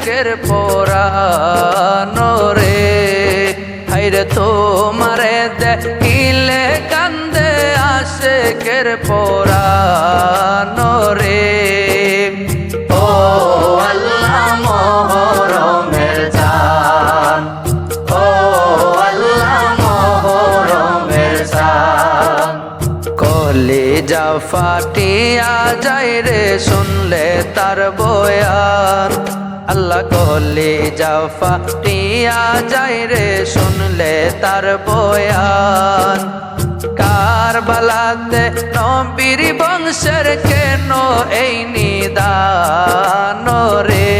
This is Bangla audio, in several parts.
আশেকের পরানো রে। হাইরে তোমারে দেখিলে কান্দে আশেকের পরানো রে। ও আল্লাহ মহরমের চাঁদ, ও আল্লাহ মহরমের চাঁদ। কলিজা ফাটিয়া যায় রে শুনলে তার বয়ান। আল্লাহ কলিজা ফাটিয়া যায় রে শুনলে তার বয়ান। কারবালাতে নবীর বংশের কেন এই নিদান রে।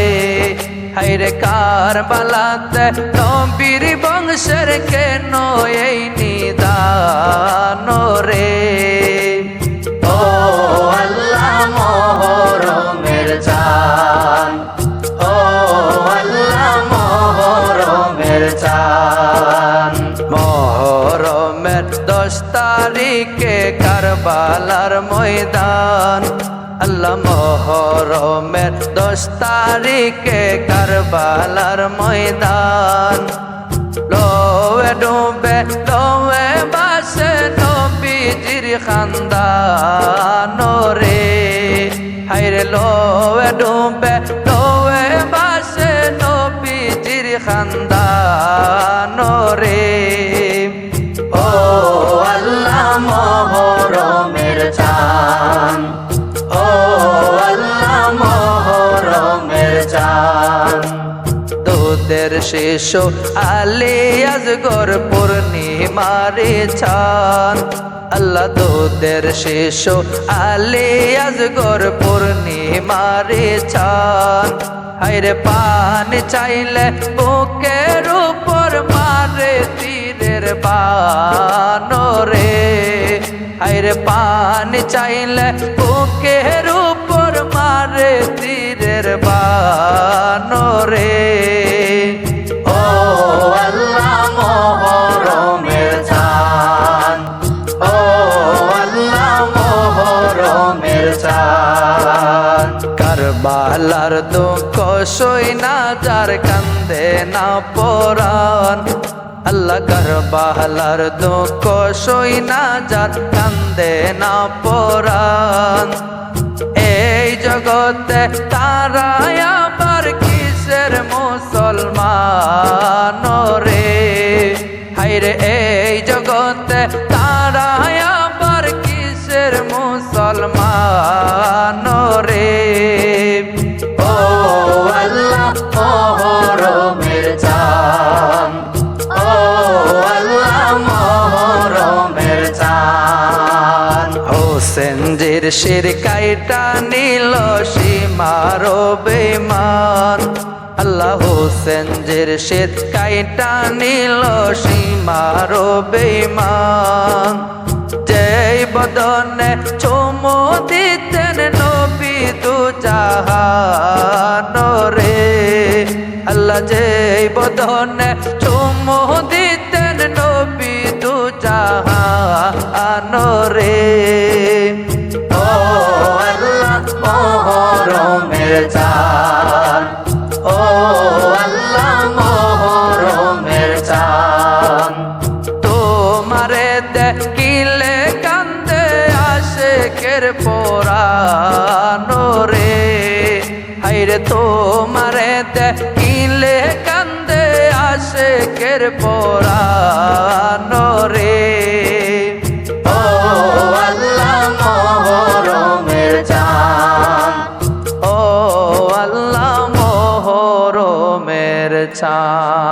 হায়রে কারবালাতে নবীর বংশের কেন এই নিদান রে। ও আল্লাহ মহরমের চাঁদ, ও আল্লাহ মহরমের চাঁদ। মহরমের 10 তারিখে কারবালার ময়দান। আল্লাহ মহরমের 10 তারিখে কারবালার ময়দান। লোয়ে ডুবে লোয়ে বাসে নবীজির খানদান রে। হায়রে লোয়ে ডুবে লোয়ে বাসে নবীজির খানদান রে। ও আল্লাহ মহরমের চাঁদ, ও আল্লাহ মহরমের চাঁদ। দুধের শিশু আলী আজগর পূর্ণিমারে চাঁদ। আল্লাহ দুধের শিশু আলী আজগর পূর্ণিমারে চাঁদ। হায়রে পানি চাইলে বুকের উপর মারে তীরের বান রে। হায়রে পানি চাইলে বুকের উপর মারে তীরের বান রে। ও আল্লাহ মহরমের চাঁদ, ও আল্লাহ মহরমের চাঁদ। কারবালার দুঃখ সইনা যার কান্দে না পরাণ। আল্লাহ কারবালার দুঃখ সইনা যার কান্দে না পরাণ। এই জগতে তারা আবার কিসের মুসলমান রে। হায়রে এই জগতে তারা আবার কিসের মুসলমান রে। ও আল্লাহ মহরমের চাঁদ, ও আল্লাহ মহরমের চাঁদ। হোসেনজির শির কাইটা নিল সীমার বেমান। আল্লাহ হোসেনজির শির কাইটা নিল সীমার বেমান। যেই বদনে চুমু দিতেন নবী দু জাহান রে। আল্লাহ যেই বদনে চুমু দিতেন নবী দু জাহান রে। ও আল্লাহ মহরমের চাঁদ, ও আল্লাহ মহরমের চাঁদ। তোমারে দেখিলে কান্দে আশেকের পরানো রে। হায়রে তোমারে দেখিলে কান্দে আশেকের পরানো রে। ও আল্লাহ মহরমের চাঁদ, ও আল্লাহ মহরমের চাঁদ।